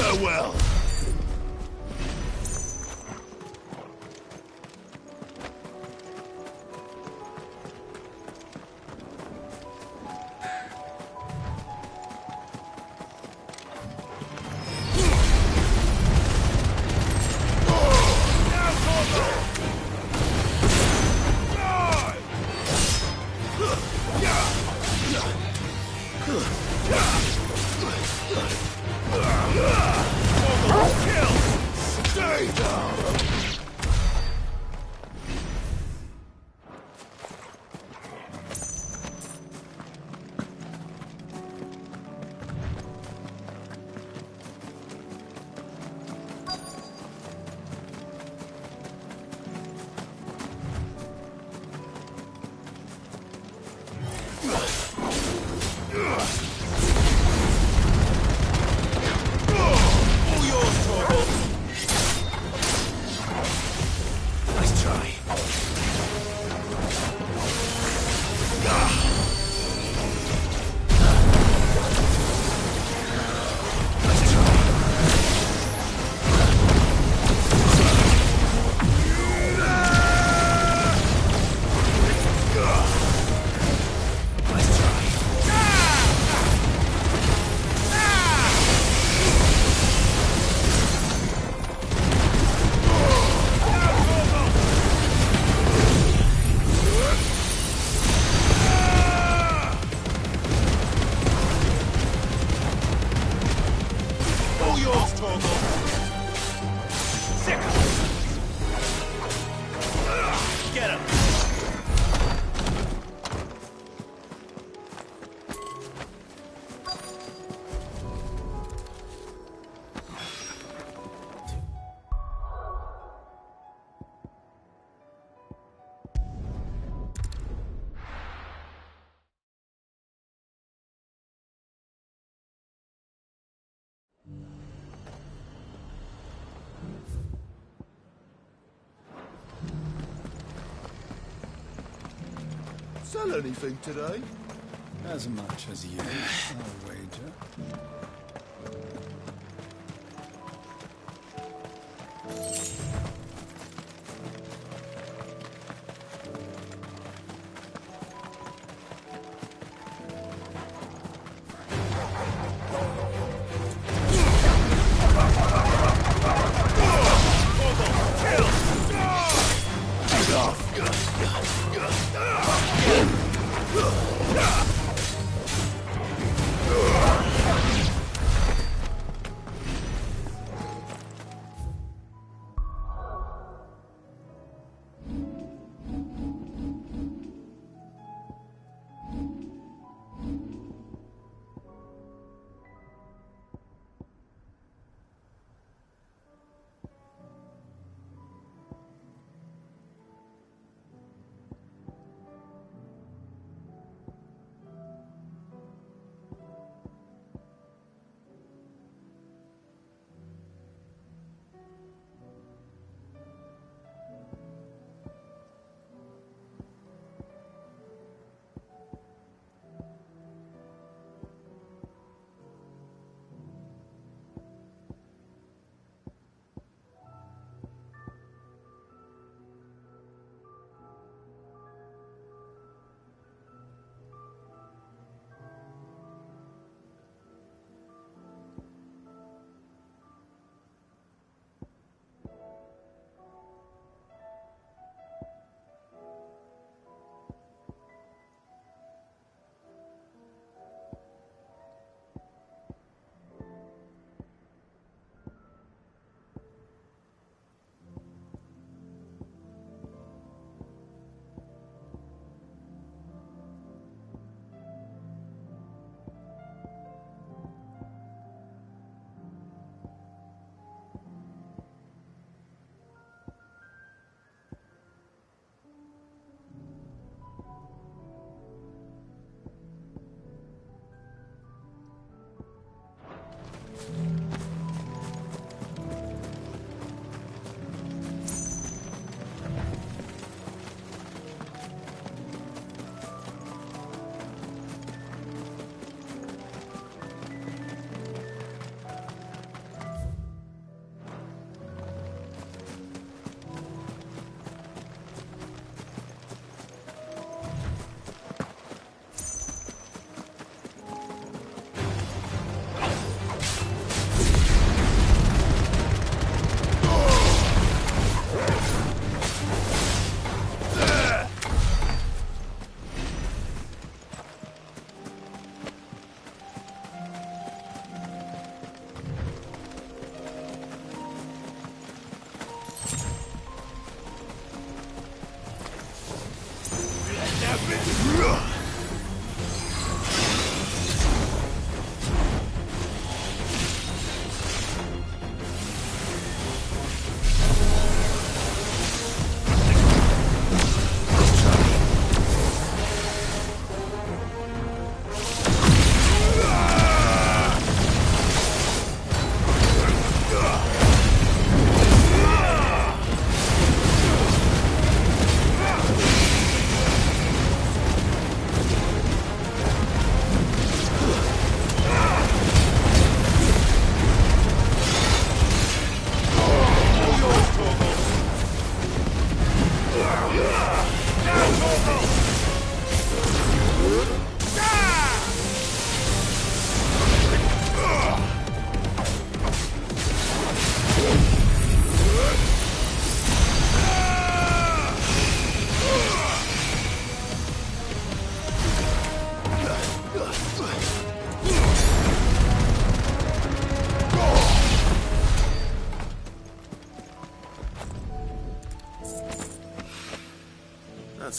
Farewell. Sell anything today? As much as you, I'll wager.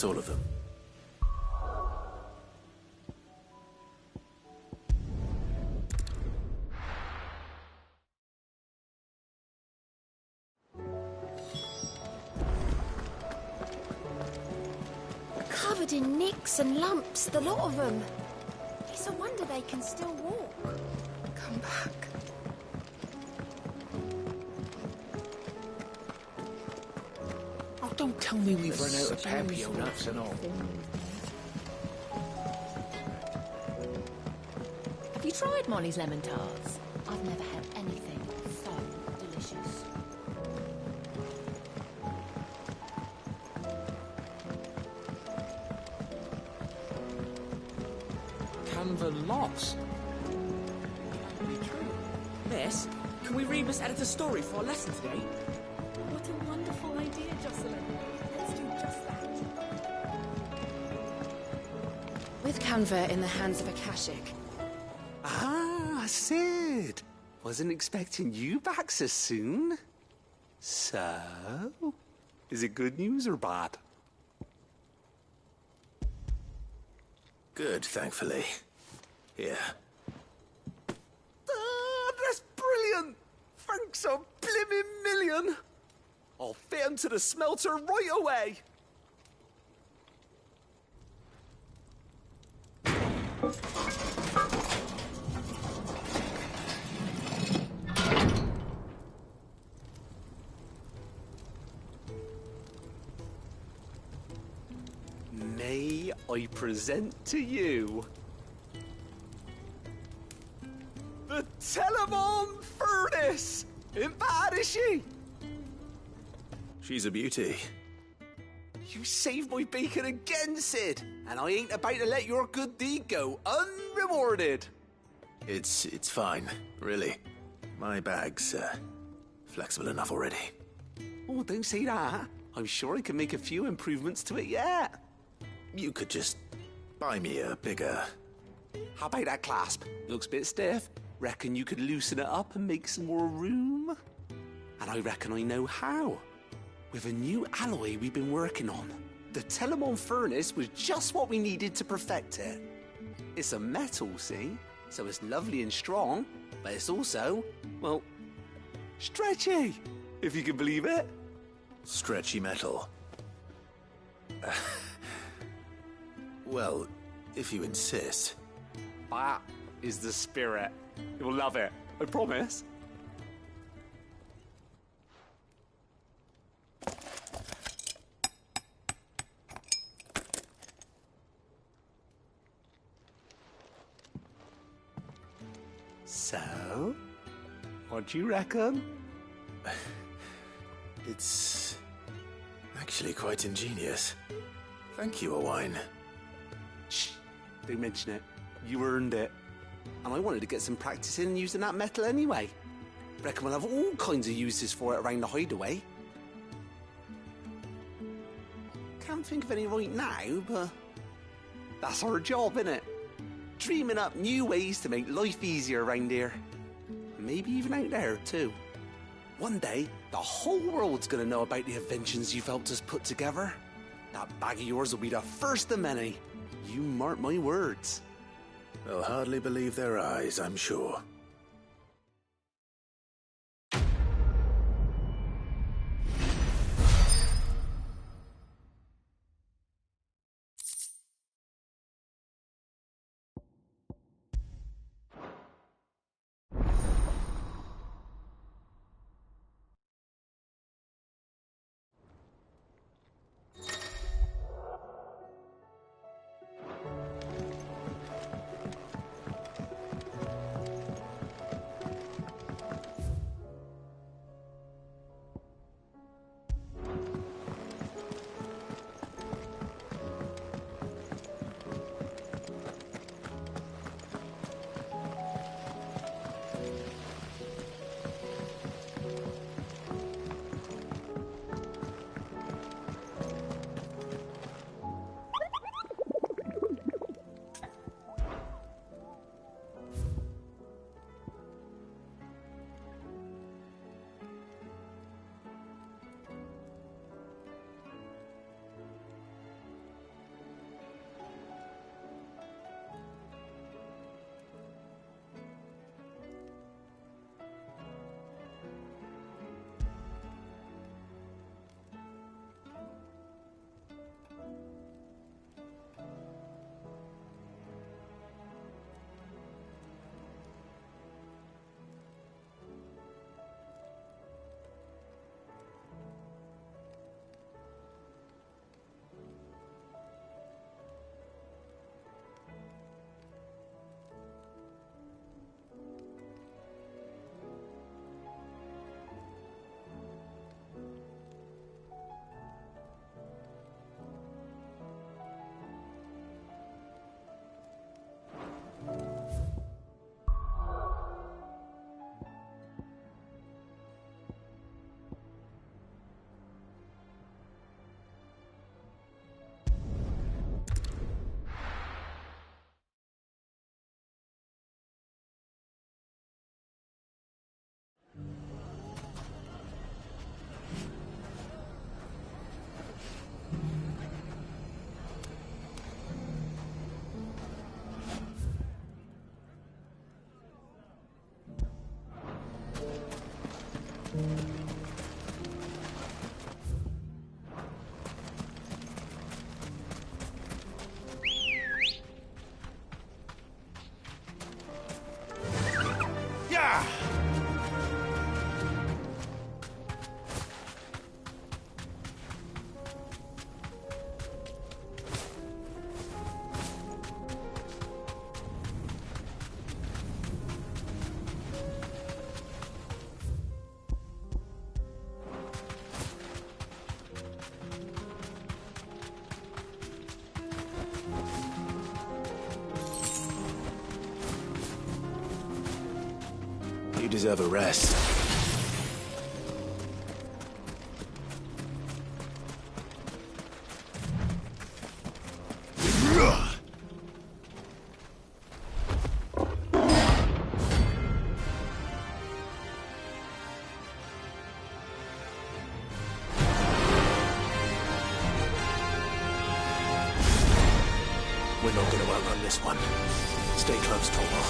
That's all of them. Covered in nicks and lumps, the lot of them. It's a wonder they can still walk. Come back. Oh, don't tell me we've run out of Papio nuts and all. Have you tried Molly's lemon tarts? I've never had anything so delicious. Canva loss. Can't be true. Miss, can we read Miss Editor's story for our lesson today? What a wonderful idea, Jocelyn. Let's do just that. With Canva in the hands of Akashic, Ah, Sid. Wasn't expecting you back so soon. So, is it good news or bad? Good, thankfully. Here. Ah, that's brilliant. Thanks a blimmin' million. I'll fit 'em to the smelter right away. May I present to you the Telemon Furnace? Ain't bad, is she? She's a beauty. You saved my bacon again, Sid, and I ain't about to let your good deed go unrewarded. It's fine, really. My bag's flexible enough already. Oh, don't say that. I'm sure I can make a few improvements to it yet. You could just buy me a bigger... How about that clasp? Looks a bit stiff. Reckon you could loosen it up and make some more room? And I reckon I know how. With a new alloy we've been working on. The Telemon Furnace was just what we needed to perfect it. It's a metal, see? So it's lovely and strong, but it's also, well, stretchy, if you can believe it. Stretchy metal. Well, if you insist. That is the spirit. You'll love it, I promise. So, what do you reckon? It's actually quite ingenious. Thank you, Owain. Shh, don't mention it. You earned it. And I wanted to get some practice in using that metal anyway. Reckon we'll have all kinds of uses for it around the hideaway. Can't think of any right now, but that's our job, innit? Dreaming up new ways to make life easier around here. Maybe even out there, too. One day, the whole world's gonna know about the inventions you've helped us put together. That bag of yours will be the first of many. You mark my words. They'll hardly believe their eyes, I'm sure. deserve a rest. We're not going to outrun this one. Stay close, Torvald.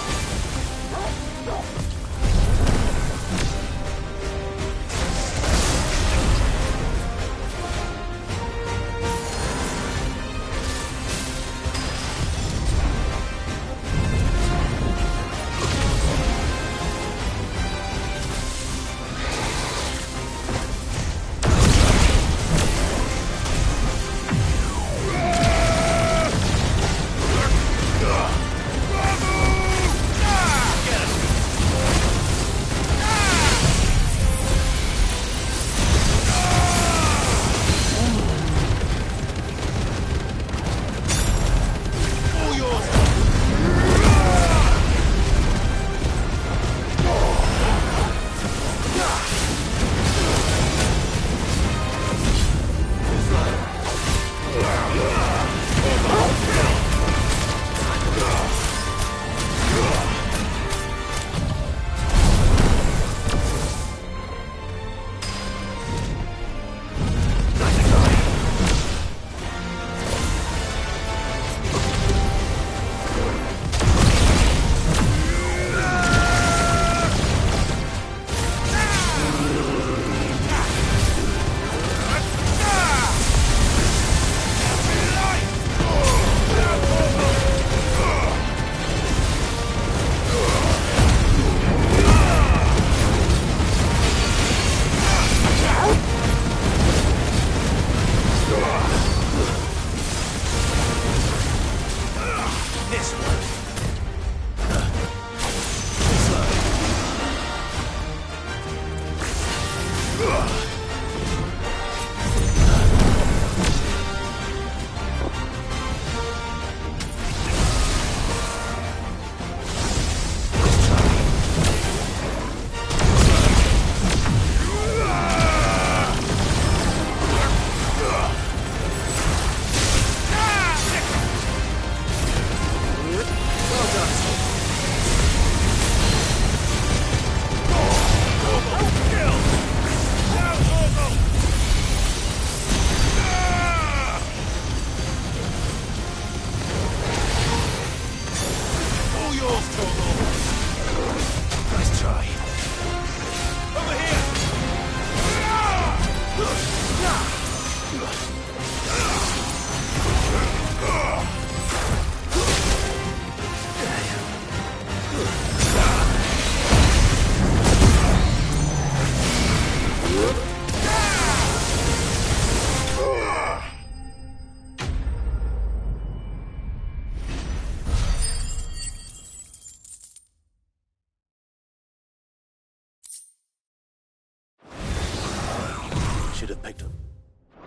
Should have picked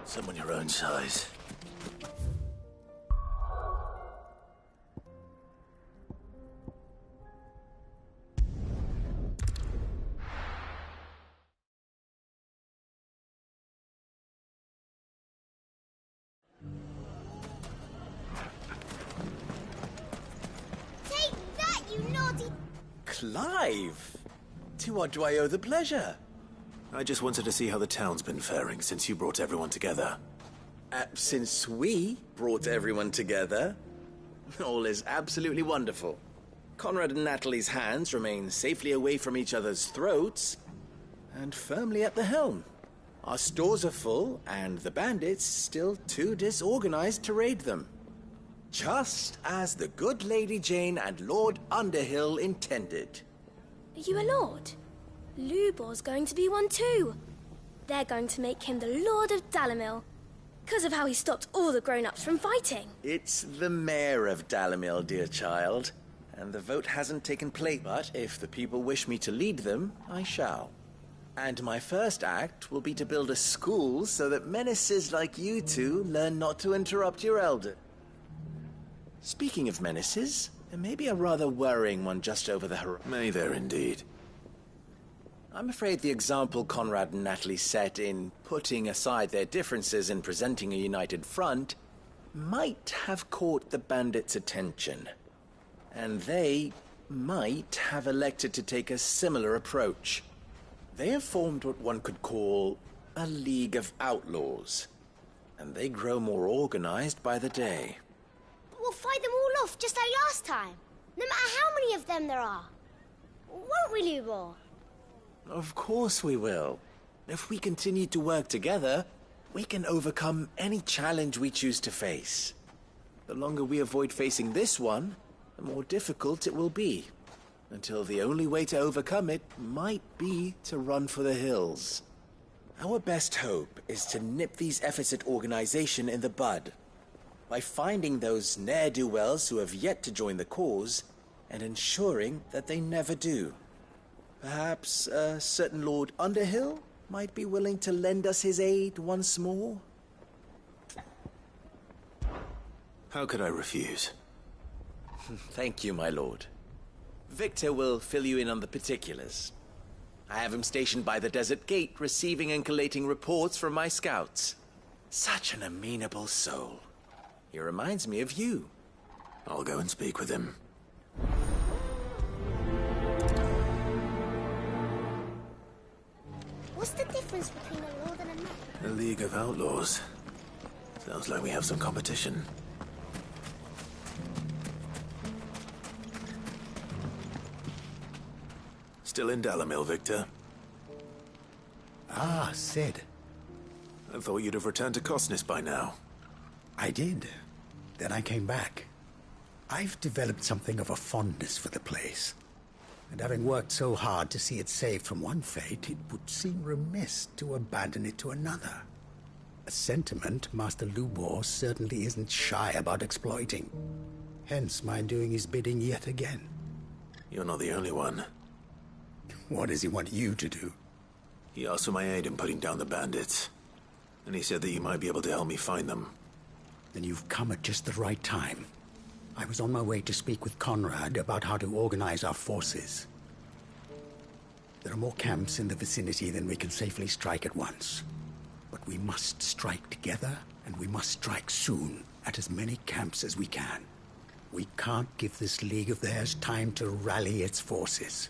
someone your own size. Take that, you naughty... Clive! To what do I owe the pleasure? I just wanted to see how the town's been faring since you brought everyone together. Since we brought everyone together, all is absolutely wonderful. Conrad and Natalie's hands remain safely away from each other's throats and firmly at the helm. Our stores are full, and the bandits still too disorganized to raid them. Just as the good Lady Jane and Lord Underhill intended. Are you a lord? Lubor's going to be one too. They're going to make him the Lord of Dalimil, because of how he stopped all the grown-ups from fighting. It's the mayor of Dalimil, dear child, and the vote hasn't taken place. But if the people wish me to lead them, I shall. And my first act will be to build a school so that menaces like you two learn not to interrupt your elder. Speaking of menaces, there may be a rather worrying one just over the horizon. May there indeed. I'm afraid the example Conrad and Natalie set in putting aside their differences and presenting a united front might have caught the bandits' attention. And they might have elected to take a similar approach. They have formed what one could call a League of Outlaws, and they grow more organized by the day. But we'll fight them all off just like last time, no matter how many of them there are. Won't we, Lubor? Of course we will. If we continue to work together, we can overcome any challenge we choose to face. The longer we avoid facing this one, the more difficult it will be. Until the only way to overcome it might be to run for the hills. Our best hope is to nip these efforts at organization in the bud. By finding those ne'er-do-wells who have yet to join the cause, and ensuring that they never do. Perhaps a certain Lord Underhill might be willing to lend us his aid once more? How could I refuse? Thank you, my lord. Victor will fill you in on the particulars. I have him stationed by the Desert Gate, receiving and collating reports from my scouts. Such an amenable soul. He reminds me of you. I'll go and speak with him. What's the difference between a lord and a knight? A League of Outlaws. Sounds like we have some competition. Still in Dalimil, Victor? Ah, Cid. I thought you'd have returned to Cosnis by now. I did. Then I came back. I've developed something of a fondness for the place. And having worked so hard to see it saved from one fate, it would seem remiss to abandon it to another. A sentiment Master Lubor certainly isn't shy about exploiting. Hence my doing his bidding yet again. You're not the only one. What does he want you to do? He asked for my aid in putting down the bandits. And he said that you might be able to help me find them. Then you've come at just the right time. I was on my way to speak with Conrad about how to organize our forces. There are more camps in the vicinity than we can safely strike at once. But we must strike together, and we must strike soon at as many camps as we can. We can't give this league of theirs time to rally its forces.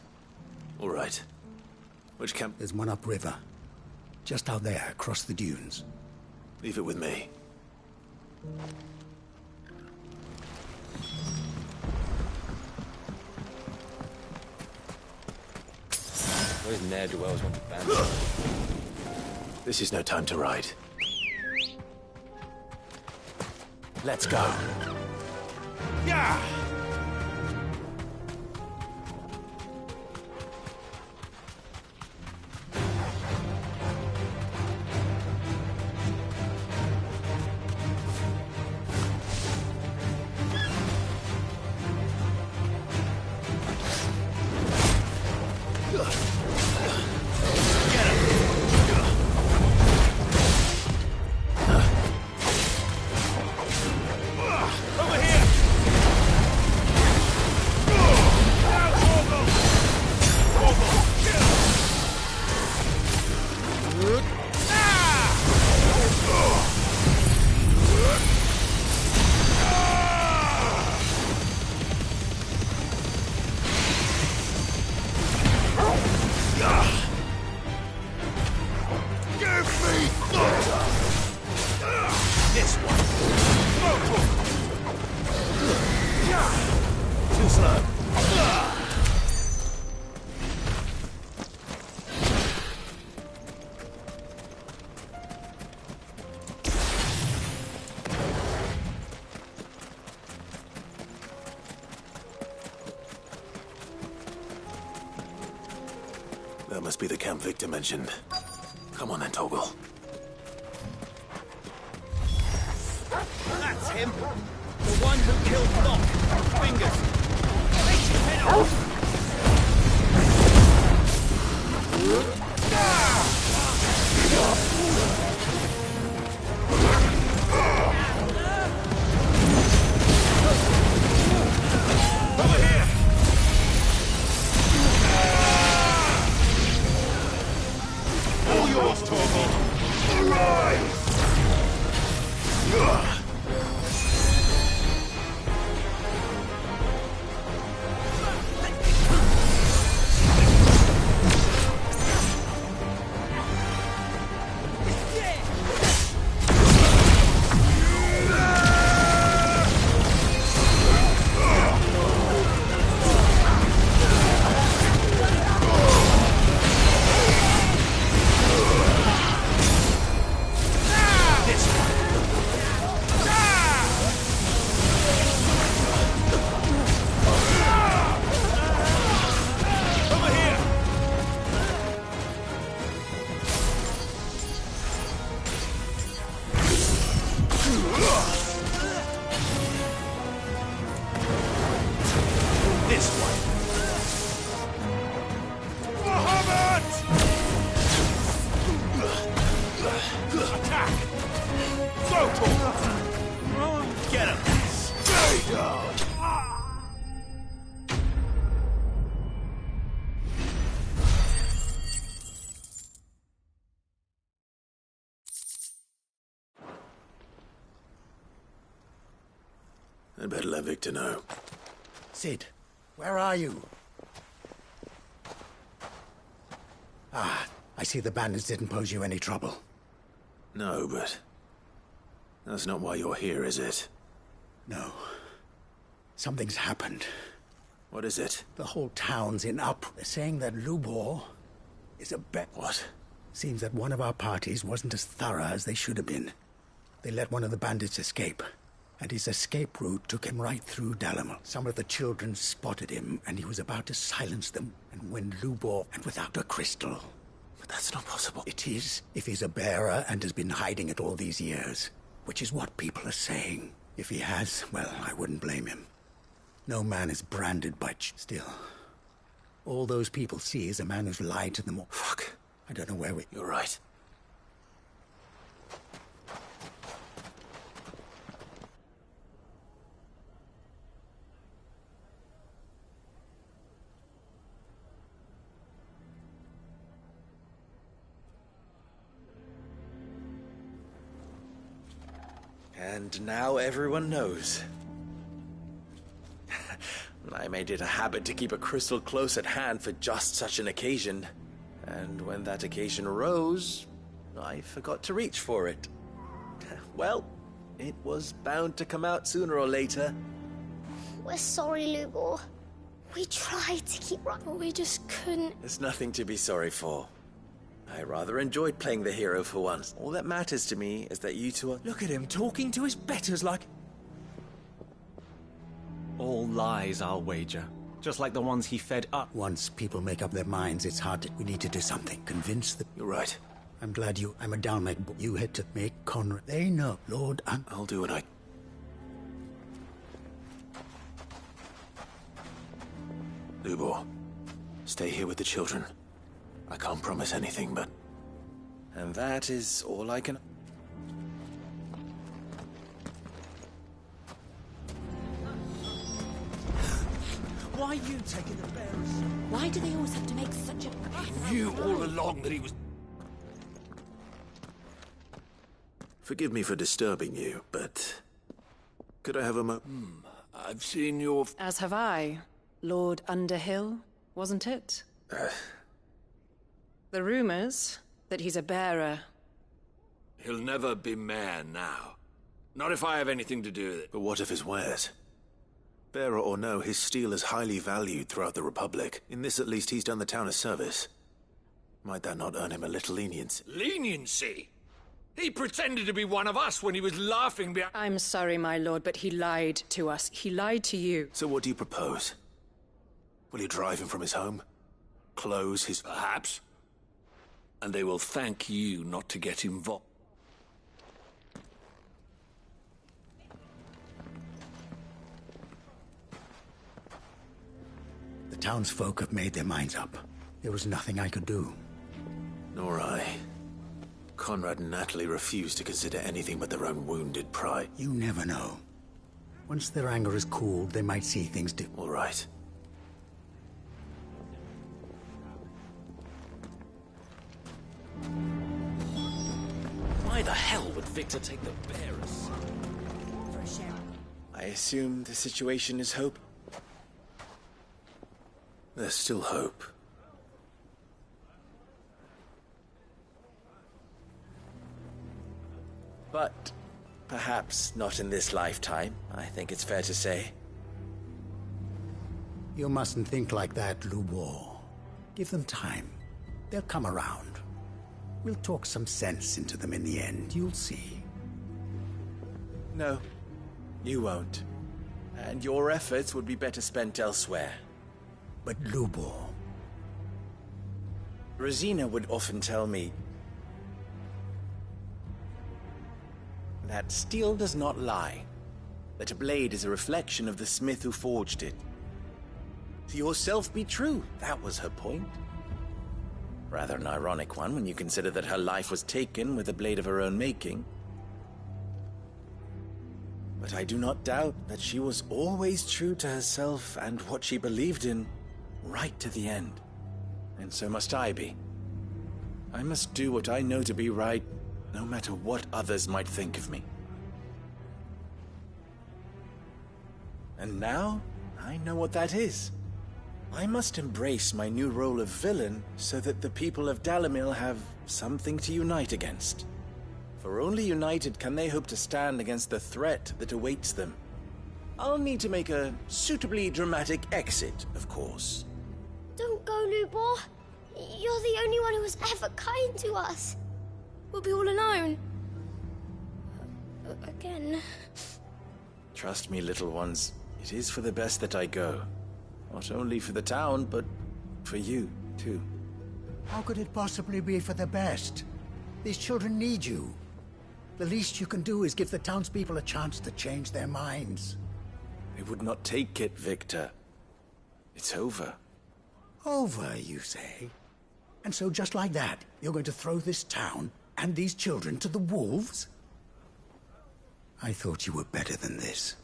All right. Which camp? There's one upriver. Just out there, across the dunes. Leave it with me. Those ne'er-do-wells want to ban. This is no time to ride. Let's go. Yeah! That must be the camp Victor mentioned. Come on then, Toggle. That's him! The one who killed Locke! Fingers! Take his head off! Over here! this one! Bahamut! Attack! Throw Get him! Stay down! I'd better let Victor know. Cid, where are you? Ah, I see the bandits didn't pose you any trouble. No, but that's not why you're here, is it? No. Something's happened. What is it? The whole town's in up. They're saying that Lubor is a What? Seems that one of our parties wasn't as thorough as they should have been. They let one of the bandits escape, and his escape route took him right through Dalimil. Some of the children spotted him, and he was about to silence them. And when Lubor, and without a crystal... But that's not possible. It is, if he's a bearer and has been hiding it all these years. Which is what people are saying. If he has, well, I wouldn't blame him. No man is branded by still. All those people see is a man who's lied to them all. Fuck. I don't know where we... You're right. And now everyone knows. I made it a habit to keep a crystal close at hand for just such an occasion. And when that occasion arose, I forgot to reach for it. Well, it was bound to come out sooner or later. We're sorry, Lubor. We tried to keep right, but we just couldn't. There's nothing to be sorry for. I rather enjoyed playing the hero for once. All that matters to me is that you two are... Look at him talking to his betters like... All lies, I'll wager. Just like the ones he fed up. Once people make up their minds, it's hard to... We need to do something. Convince them. You're right. I'm glad you... I'm a Dalmec. You had to make Conrad... They know, Lord... I'll do what I... Lubor, stay here with the children. I can't promise anything, but... And that is all I can... Why are you taking the bearers? Why do they always have to make such a... He knew all along that he was... Forgive me for disturbing you, but... Could I have a I've seen your... As have I. Lord Underhill, wasn't it? The rumors that he's a bearer. He'll never be mayor now. Not if I have anything to do with it. But what of his wares? Bearer or no, his steel is highly valued throughout the Republic. In this, at least, he's done the town a service. Might that not earn him a little leniency? Leniency? He pretended to be one of us when he was laughing behind... I'm sorry, my lord, but he lied to us. He lied to you. So what do you propose? Will you drive him from his home? Close his... Perhaps. And they will thank you not to get involved. The townsfolk have made their minds up. There was nothing I could do. Nor I. Conrad and Natalie refused to consider anything but their own wounded pride. You never know. Once their anger is cooled, they might see things different. All right. Why the hell would Victor take the bearers? I assume the situation is hope. There's still hope. But perhaps not in this lifetime, I think it's fair to say. You mustn't think like that, Lubor. Give them time. They'll come around. We'll talk some sense into them in the end, you'll see. No, you won't. And your efforts would be better spent elsewhere. But Lubor... Rosina would often tell me that steel does not lie, that a blade is a reflection of the smith who forged it. yourself be true. That was her point. Rather an ironic one when you consider that her life was taken with a blade of her own making. But I do not doubt that she was always true to herself and what she believed in, right to the end. And so must I be. I must do what I know to be right, no matter what others might think of me. And now, I know what that is. I must embrace my new role of villain so that the people of Dalimil have something to unite against. For only united can they hope to stand against the threat that awaits them. I'll need to make a suitably dramatic exit, of course. Don't go, Lubor. You're the only one who was ever kind to us. We'll be all alone. Again. Trust me, little ones. It is for the best that I go. Not only for the town, but for you, too. How could it possibly be for the best? These children need you. The least you can do is give the townspeople a chance to change their minds. They would not take it, Victor. It's over. Over, you say? And so just like that, you're going to throw this town and these children to the wolves? I thought you were better than this.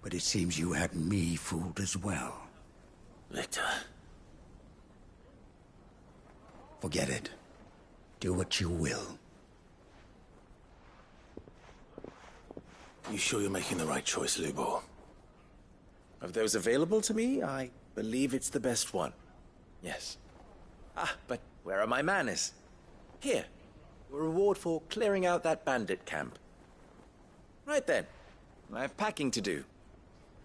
But it seems you had me fooled as well. Victor. Forget it. Do what you will. You sure you're making the right choice, Lubor? Of those available to me, I believe it's the best one. Yes. But where are my manners? Here. Your reward for clearing out that bandit camp. Right then. I have packing to do.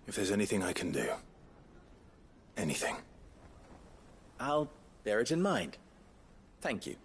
If there's anything I can do. Anything. I'll bear it in mind. Thank you.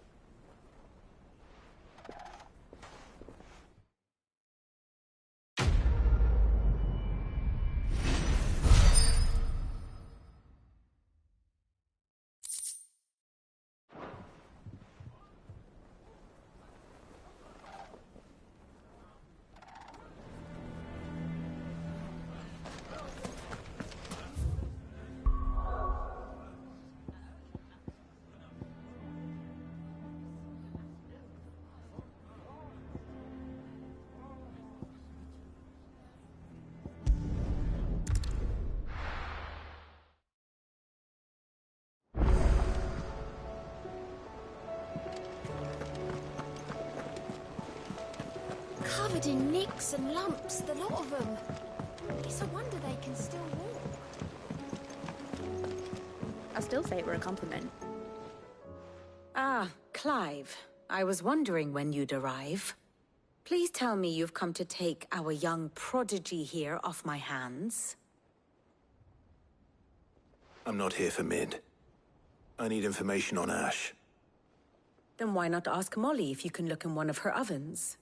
Covered in nicks and lumps, the lot of them. It's a wonder they can still walk. I still say we're a compliment. Ah, Clive. I was wondering when you'd arrive. Please tell me you've come to take our young prodigy here off my hands. I'm not here for Mid. I need information on Ash. Then why not ask Molly if you can look in one of her ovens?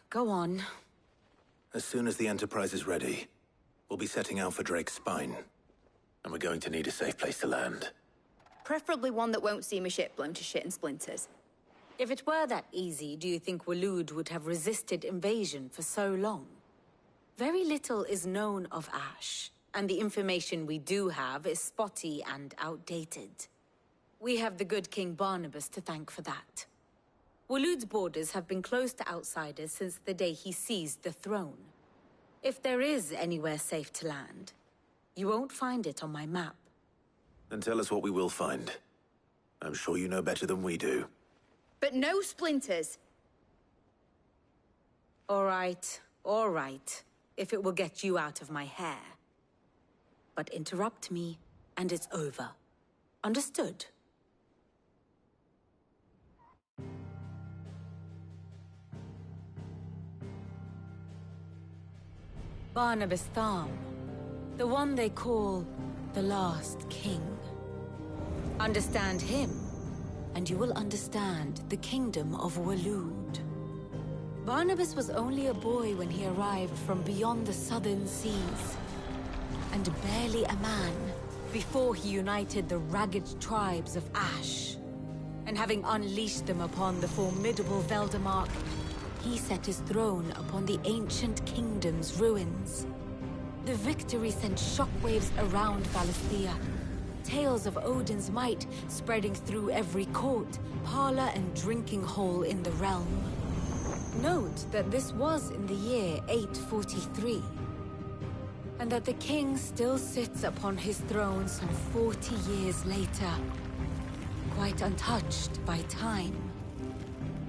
Go on. As soon as the Enterprise is ready, we'll be setting out for Drake's Spine. And we're going to need a safe place to land. Preferably one that won't see my ship blown to shit and splinters. If it were that easy, do you think Waloed would have resisted invasion for so long? Very little is known of Ash, and the information we do have is spotty and outdated. We have the good King Barnabas to thank for that. Waloed's borders have been closed to outsiders since the day he seized the throne. If there is anywhere safe to land, you won't find it on my map. Then tell us what we will find. I'm sure you know better than we do. But no splinters. All right, if it will get you out of my hair. But interrupt me, and it's over. Understood? Barnabas Tham, the one they call the Last King. Understand him, and you will understand the kingdom of Waloed. Barnabas was only a boy when he arrived from beyond the southern seas, and barely a man before he united the ragged tribes of Ash. And having unleashed them upon the formidable Veldamark, he set his throne upon the ancient kingdom's ruins. The victory sent shockwaves around Valisthea. Tales of Odin's might spreading through every court, parlor, and drinking hole in the realm. Note that this was in the year 843, and that the king still sits upon his throne some 40 years later, quite untouched by time.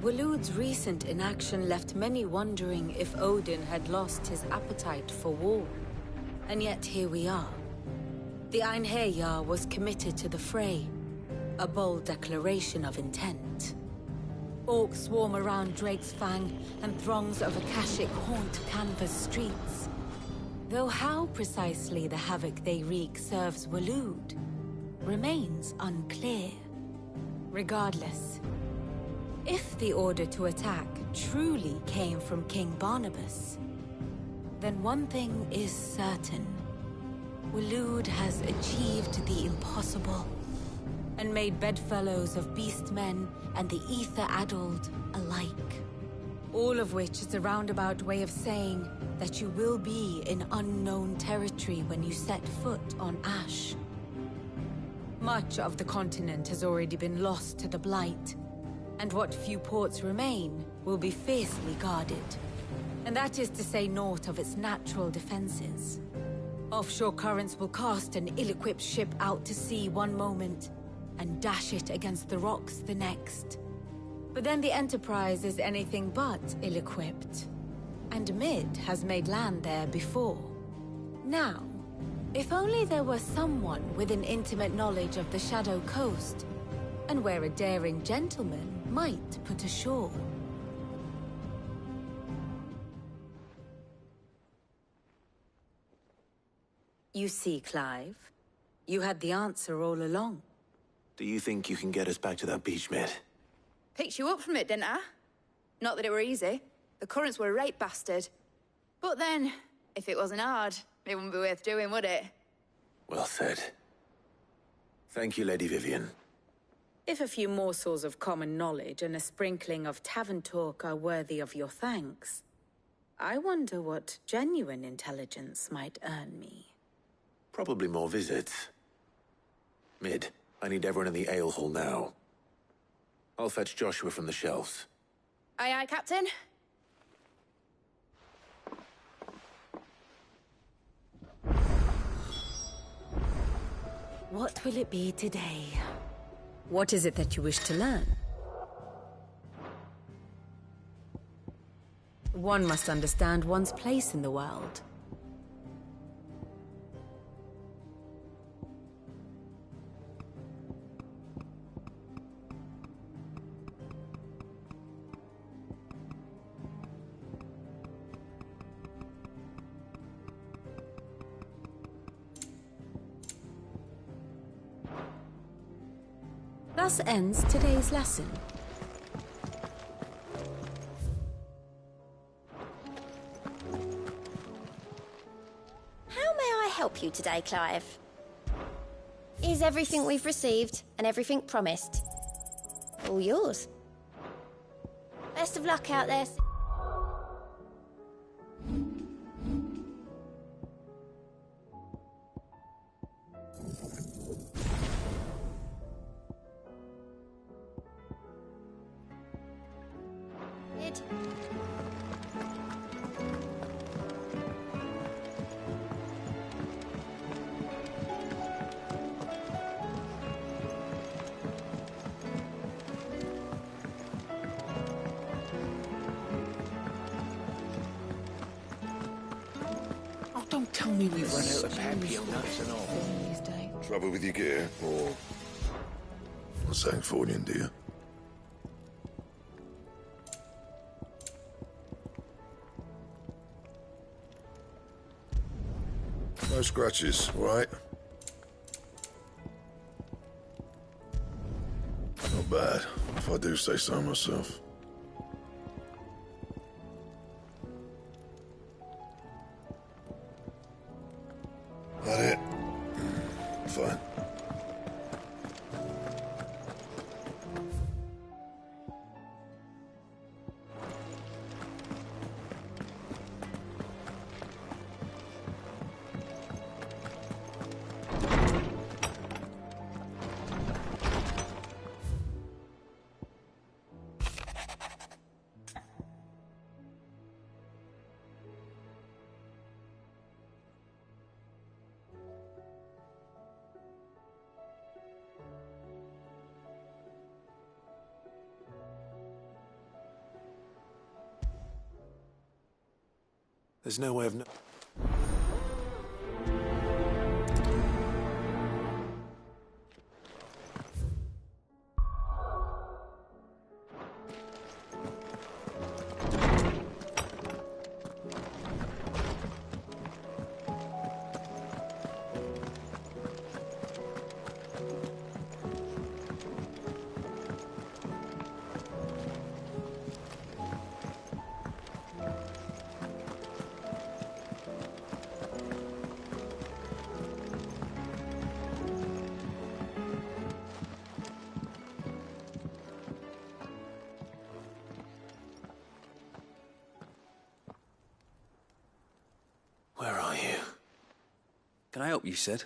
Waloed's recent inaction left many wondering if Odin had lost his appetite for war. And yet here we are. The Einherjar was committed to the fray, a bold declaration of intent. Orcs swarm around Drake's Fang, and throngs of Akashic haunt Canva's streets. Though how precisely the havoc they wreak serves Waloed remains unclear. Regardless, if the order to attack truly came from King Barnabas, then one thing is certain. Waloed has achieved the impossible, and made bedfellows of beastmen and the ether-addled alike. All of which is a roundabout way of saying that you will be in unknown territory when you set foot on Ash. Much of the continent has already been lost to the Blight, and what few ports remain will be fiercely guarded. And that is to say naught of its natural defenses. Offshore currents will cast an ill-equipped ship out to sea one moment, and dash it against the rocks the next. But then the Enterprise is anything but ill-equipped. And Mid has made land there before. Now, if only there were someone with an intimate knowledge of the Shadow Coast, and where a daring gentleman might put ashore. You see, Clive, you had the answer all along. Do you think you can get us back to that beach, Mid? Picked you up from it, didn't I? Not that it were easy. The currents were a right bastard. But then, if it wasn't hard, it wouldn't be worth doing, would it? Well said. Thank you, Lady Vivian. If a few morsels of common knowledge and a sprinkling of tavern talk are worthy of your thanks, I wonder what genuine intelligence might earn me. Probably more visits. Mid, I need everyone in the ale hall now. I'll fetch Joshua from the shelves. Aye, aye, Captain. What will it be today? What is it that you wish to learn? One must understand one's place in the world. Thus ends today's lesson. How may I help you today, Clive? Is everything we've received and everything promised all yours? Best of luck out there. Don't tell me we run out of Papio nuts and all. Trouble with your gear, or Sangfordian, dear? No scratches, right? Not bad, if I do say so myself. That it? Fine. There's no way of Where are you? Can I help you, Sid?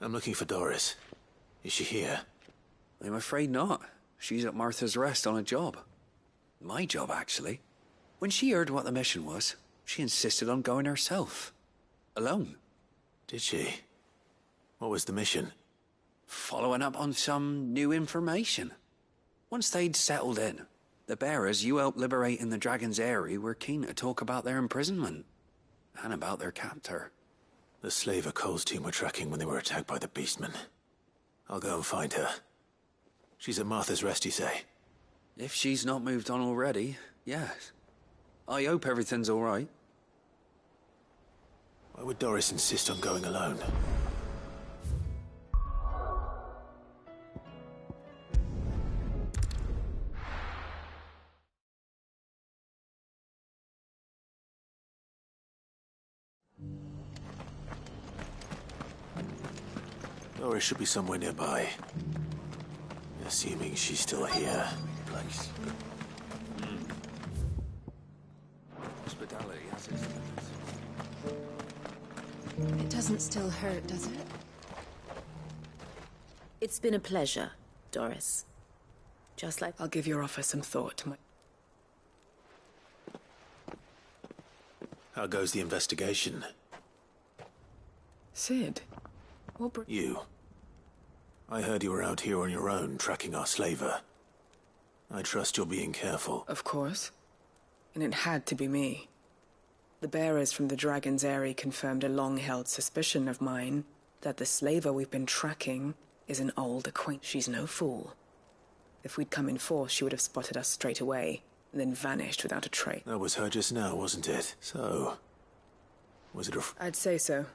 I'm looking for Doris. Is she here? I'm afraid not. She's at Martha's Rest on a job. My job, actually. When she heard what the mission was, she insisted on going herself. Alone. Did she? What was the mission? Following up on some new information. Once they'd settled in, the bearers you helped liberate in the Dragon's Eyrie were keen to talk about their imprisonment. And about their captor. The slaver Cole's team were tracking when they were attacked by the Beastmen. I'll go and find her. She's at Martha's Rest, you say? If she's not moved on already, yes. I hope everything's all right. Why would Doris insist on going alone? Doris should be somewhere nearby. Assuming she's still here. Place. Hospitality has its limits. It doesn't still hurt, does it? It's been a pleasure, Doris. Just like... I'll give your offer some thought. How goes the investigation? Sid, You. I heard you were out here on your own, tracking our slaver. I trust you're being careful. Of course. And it had to be me. The bearers from the Dragon's Eyrie confirmed a long-held suspicion of mine that the slaver we've been tracking is an old acquaintance. She's no fool. If we'd come in force, she would have spotted us straight away, and then vanished without a trace. That was her just now, wasn't it? So... was it a... I'd say so.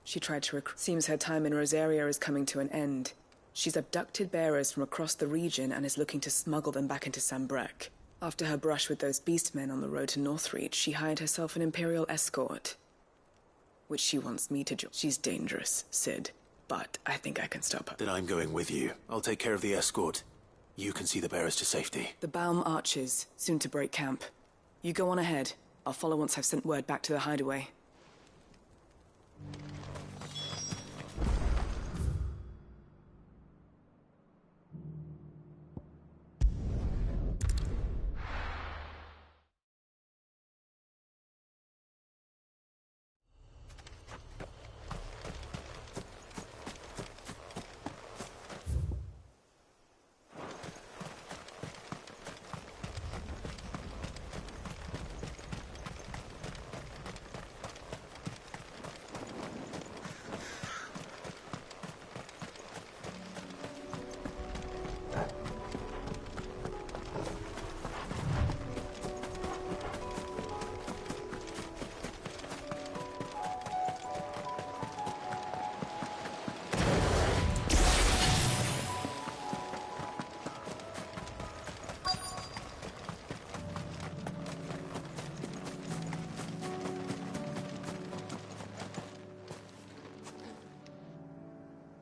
She tried to recruit. Seems her time in Rosaria is coming to an end. She's abducted bearers from across the region and is looking to smuggle them back into Sambrec. After her brush with those beastmen on the road to Northreach, she hired herself an Imperial escort, which she wants me to join. She's dangerous, Sid, but I think I can stop her. Then I'm going with you. I'll take care of the escort. You can see the bearers to safety. The Baum Archers, soon to break camp. You go on ahead. I'll follow once I've sent word back to the hideaway.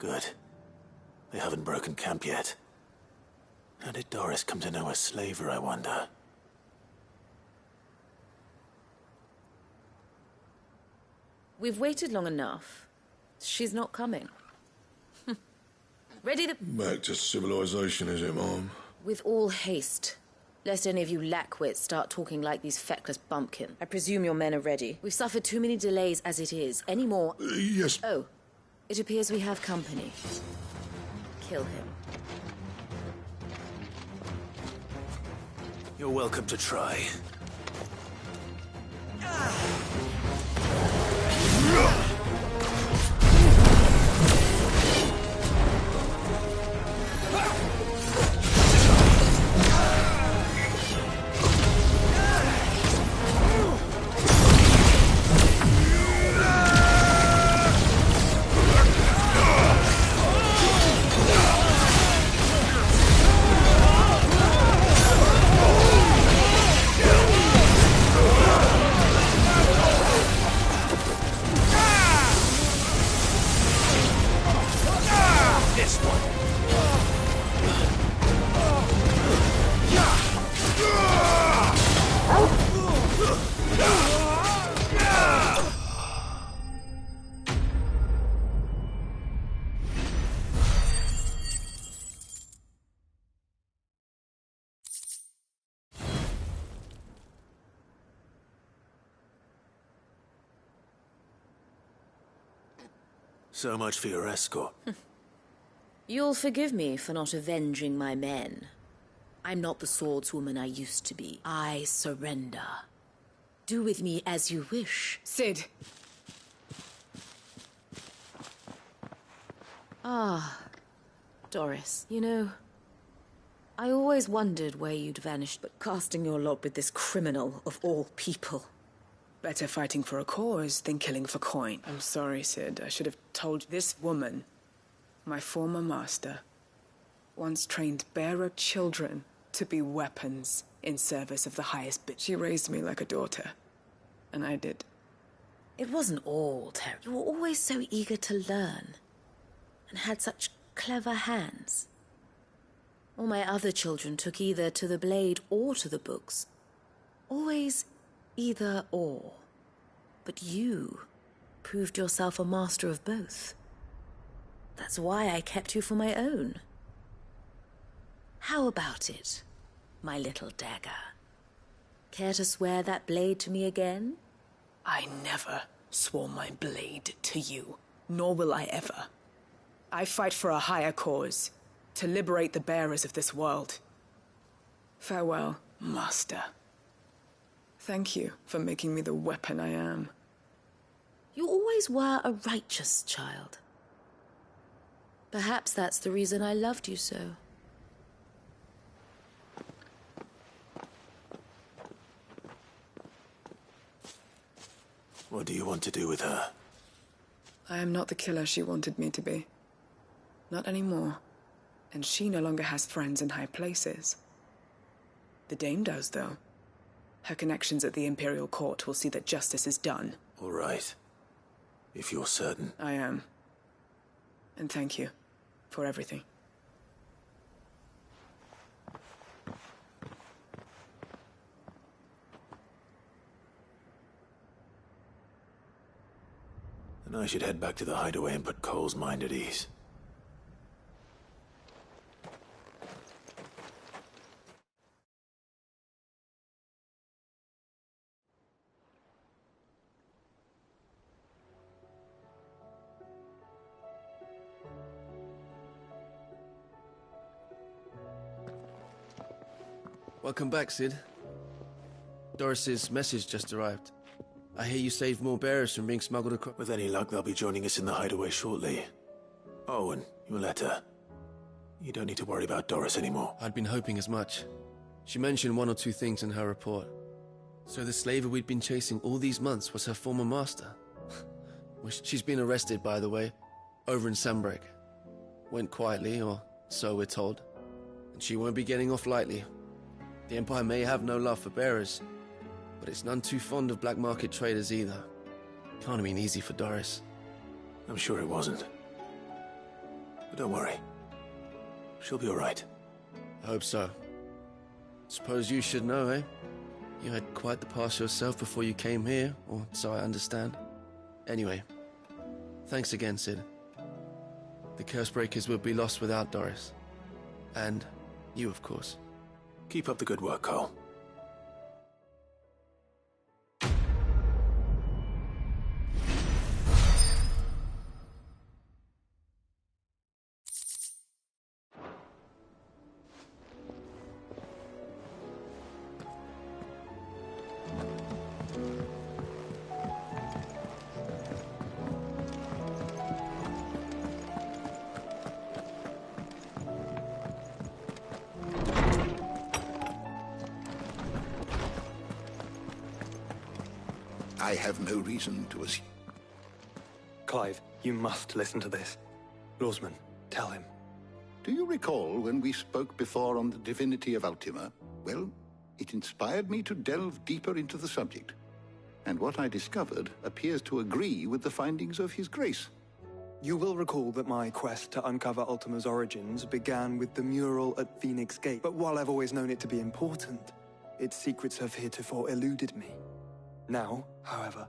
Good. They haven't broken camp yet. How did Doris come to know a slaver, I wonder? We've waited long enough. She's not coming. Ready to... Back to civilization, is it, Mom? With all haste. Lest any of you lackwits start talking like these feckless bumpkin. I presume your men are ready. We've suffered too many delays as it is. Any more... Yes. Oh. It appears we have company. Kill him. You're welcome to try. So much for your escort. You'll forgive me for not avenging my men. I'm not the swordswoman I used to be. I surrender. Do with me as you wish. Cid! Ah, Doris, you know, I always wondered where you'd vanished, but casting your lot with this criminal of all people. Better fighting for a cause than killing for coin. I'm sorry, Cid. I should have told you. This woman, my former master, once trained bearer children to be weapons in service of the highest bid. She raised me like a daughter, and I did. It wasn't all terrible. You were always so eager to learn, and had such clever hands. All my other children took either to the blade or to the books. Always either or. But you proved yourself a master of both. That's why I kept you for my own. How about it, my little dagger? Care to swear that blade to me again? I never swore my blade to you, nor will I ever. I fight for a higher cause, to liberate the bearers of this world. Farewell, Master. Thank you for making me the weapon I am. You always were a righteous child. Perhaps that's the reason I loved you so. What do you want to do with her? I am not the killer she wanted me to be. Not anymore. And she no longer has friends in high places. The Dame does, though. Her connections at the Imperial Court will see that justice is done. All right. If you're certain. I am. And thank you for everything. Then I should head back to the hideaway and put Cole's mind at ease. Welcome back, Cid. Doris's message just arrived. I hear you saved more bearers from being smuggled across. With any luck, they'll be joining us in the hideaway shortly. Oh, and your letter. You don't need to worry about Doris anymore. I'd been hoping as much. She mentioned one or two things in her report. So the slaver we'd been chasing all these months was her former master. She's been arrested, by the way, over in Sanbreque. Went quietly, or so we're told. And she won't be getting off lightly. The Empire may have no love for bearers, but it's none too fond of black market traders either. Can't have been easy for Doris. I'm sure it wasn't. But don't worry. She'll be all right. I hope so. Suppose you should know, eh? You had quite the past yourself before you came here, or so I understand. Anyway, thanks again, Cid. The Cursebreakers would be lost without Doris. And you, of course. Keep up the good work, Cole. I have no reason to assume. Clive, you must listen to this. Lawsman, tell him. Do you recall when we spoke before on the divinity of Ultima? Well, it inspired me to delve deeper into the subject. And what I discovered appears to agree with the findings of His Grace. You will recall that my quest to uncover Ultima's origins began with the mural at Phoenix Gate. But while I've always known it to be important, its secrets have heretofore eluded me. Now, however,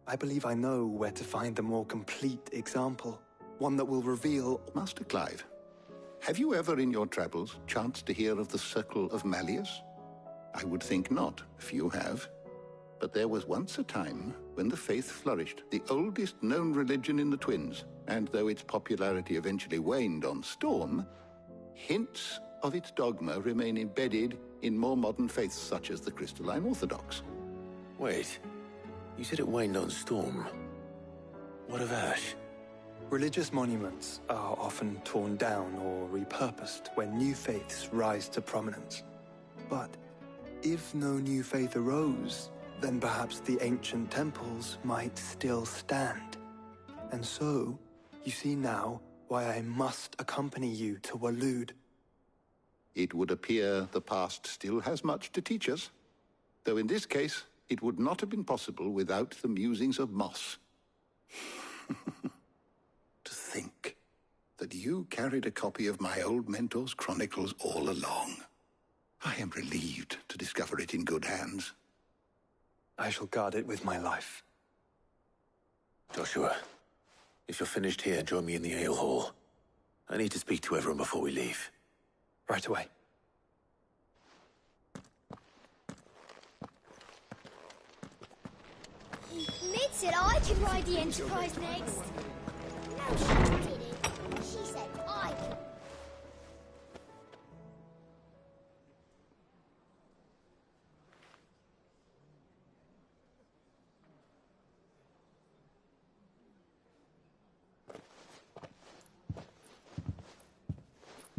I believe I know where to find the more complete example. One that will reveal... Master Clive, have you ever in your travels chanced to hear of the Circle of Malleus? I would think not, few have. But there was once a time when the faith flourished, the oldest known religion in the Twins, and though its popularity eventually waned on Storm, hints of its dogma remain embedded in more modern faiths such as the Crystalline Orthodox. Wait, you said it waned on Storm. What of Ash? Religious monuments are often torn down or repurposed when new faiths rise to prominence. But if no new faith arose, then perhaps the ancient temples might still stand. And so, you see now why I must accompany you to Waloed. It would appear the past still has much to teach us, though in this case, it would not have been possible without the musings of Moss. To think that you carried a copy of my old mentor's chronicles all along. I am relieved to discover it in good hands. I shall guard it with my life. Joshua, if you're finished here, join me in the ale hall. I need to speak to everyone before we leave. Right away. Mid said I could ride the Enterprise next. No, she didn't. She said I could.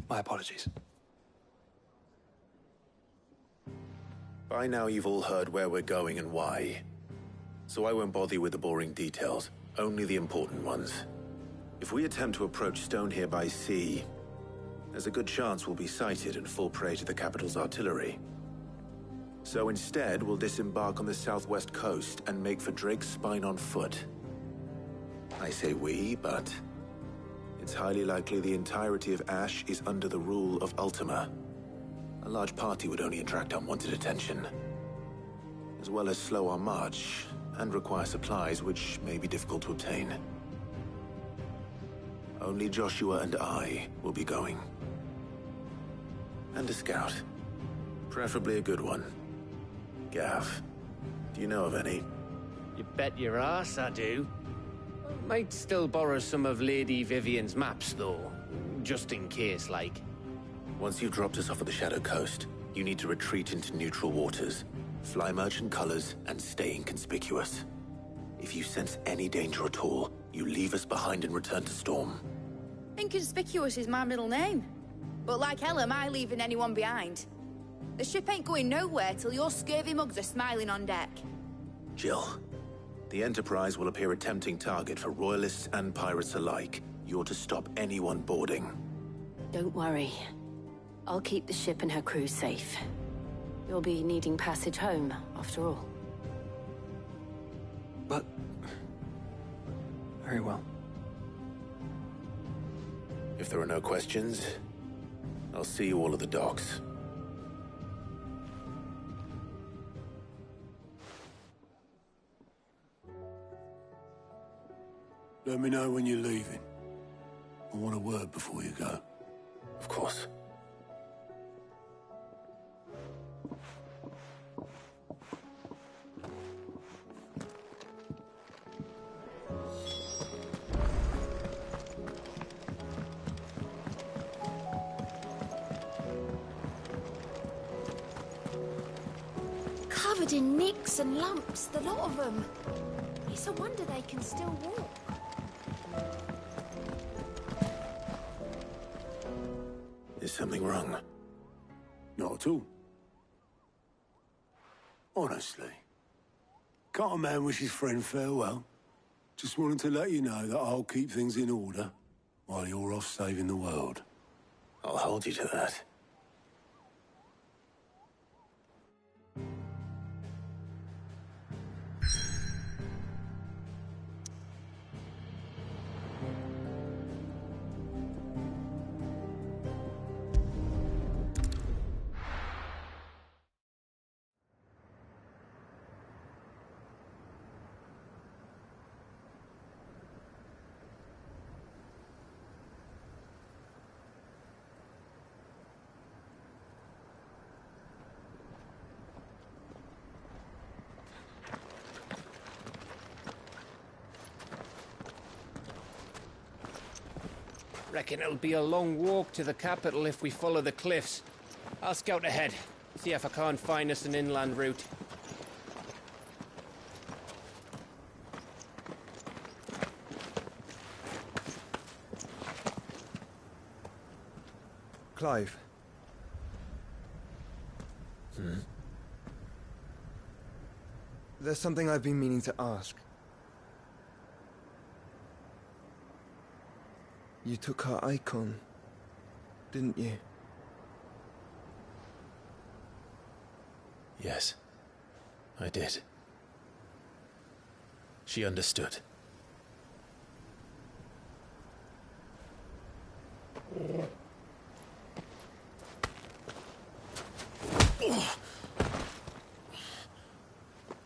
My apologies. By now you've all heard where we're going and why. So I won't bother you with the boring details, only the important ones. If we attempt to approach Stone here by sea, there's a good chance we'll be sighted and fall prey to the capital's artillery. So instead, we'll disembark on the southwest coast and make for Drake's Spine on foot. I say we, but it's highly likely the entirety of Ash is under the rule of Ultima. A large party would only attract unwanted attention, as well as slow our march and require supplies which may be difficult to obtain. Only Joshua and I will be going. And a scout. Preferably a good one. Gav, do you know of any? You bet your ass I do. Might still borrow some of Lady Vivian's maps, though. Just in case, like. Once you've dropped us off at the Shadow Coast, you need to retreat into neutral waters, fly merchant colors, and stay inconspicuous. If you sense any danger at all, you leave us behind and return to Storm. Inconspicuous is my middle name. But like hell am I leaving anyone behind. The ship ain't going nowhere till your scurvy mugs are smiling on deck. Jill, the Enterprise will appear a tempting target for royalists and pirates alike. You're to stop anyone boarding. Don't worry. I'll keep the ship and her crew safe. You'll be needing passage home, after all. But... very well. If there are no questions, I'll see you all at the docks. Let me know when you're leaving. I want a word before you go. Of course. Covered in nicks and lumps, the lot of them. It's a wonder they can still walk. Is something wrong? Not at all. Honestly, Can't a man wish his friend farewell? Just wanted to let you know that I'll keep things in order while you're off saving the world. I'll hold you to that. Reckon it'll be a long walk to the capital if we follow the cliffs. I'll scout ahead, see if I can't find us an inland route. Clive. There's something I've been meaning to ask. You took her icon, didn't you? Yes, I did. She understood.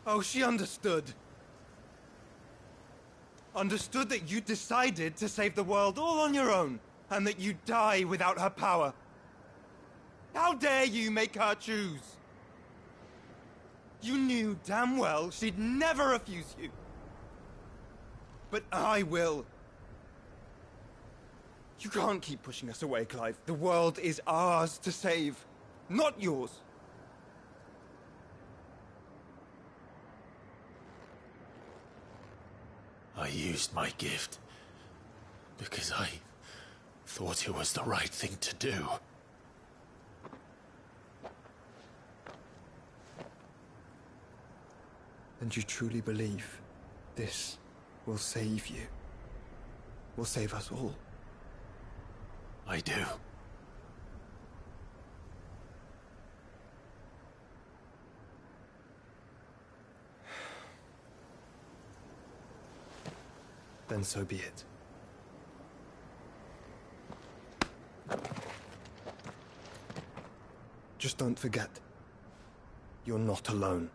Oh, she understood. Understood that you decided to save the world all on your own, and that you'd die without her power. How dare you make her choose? You knew damn well she'd never refuse you. But I will. You can't keep pushing us away, Clive. The world is ours to save, not yours. I used my gift because I thought it was the right thing to do. And you truly believe this will save you? Will save us all? I do. Then so be it. Just don't forget, you're not alone.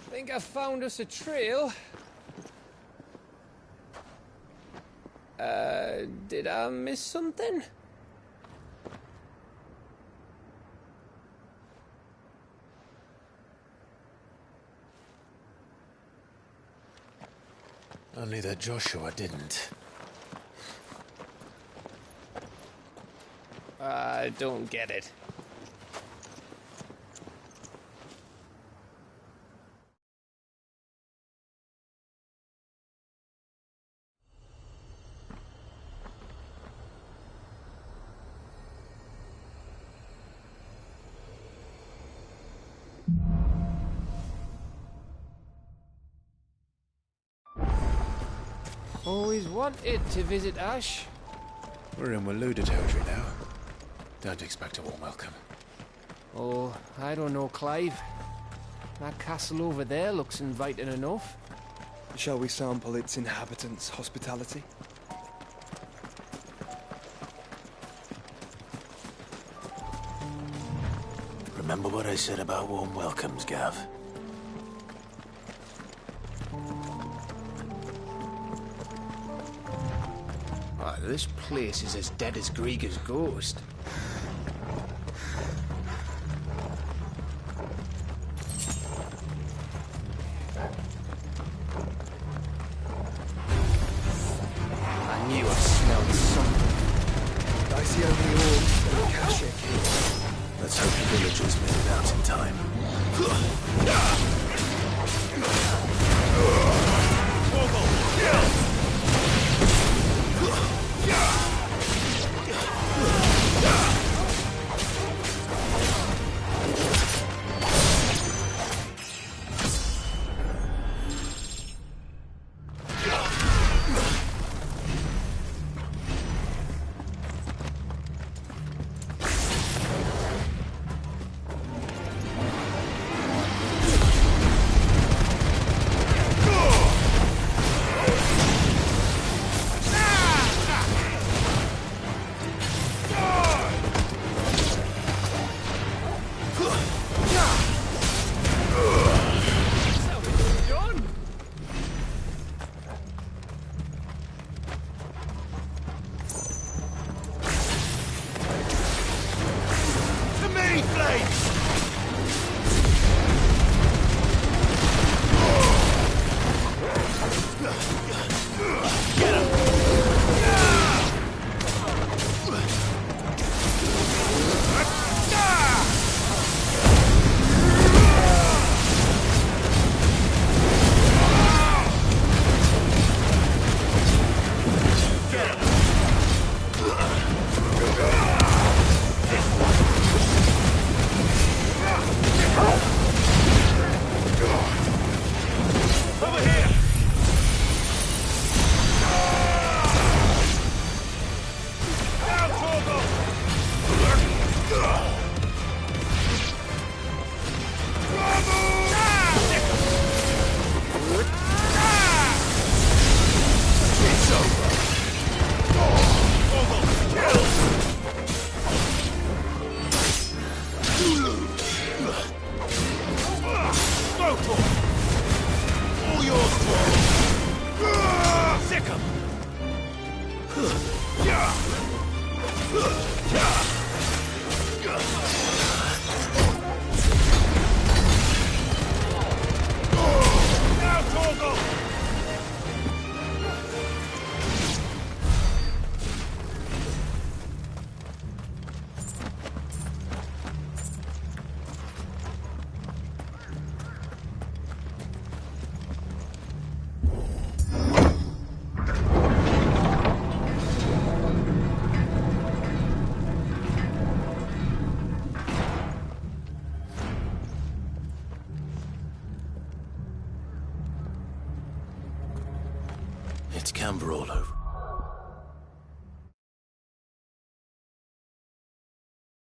Think I found us a trail. Did I miss something? Only that Joshua didn't. I don't get it. Always wanted to visit Ash. We're in Waloda territory now. Don't expect a warm welcome. Oh, I don't know, Clive. That castle over there looks inviting enough. Shall we sample its inhabitants' hospitality? Remember what I said about warm welcomes, Gav? This place is as dead as Grieger's ghost. I knew I smelled something. I see only orcs and Kashik here. Let's hope the villagers made it out in time. Over here! Down, Torgal! It's over. Torgal, kill! Go, Torgal! All yours, Torgal! Sick 'em! Now, Torgal! It's Camber all over.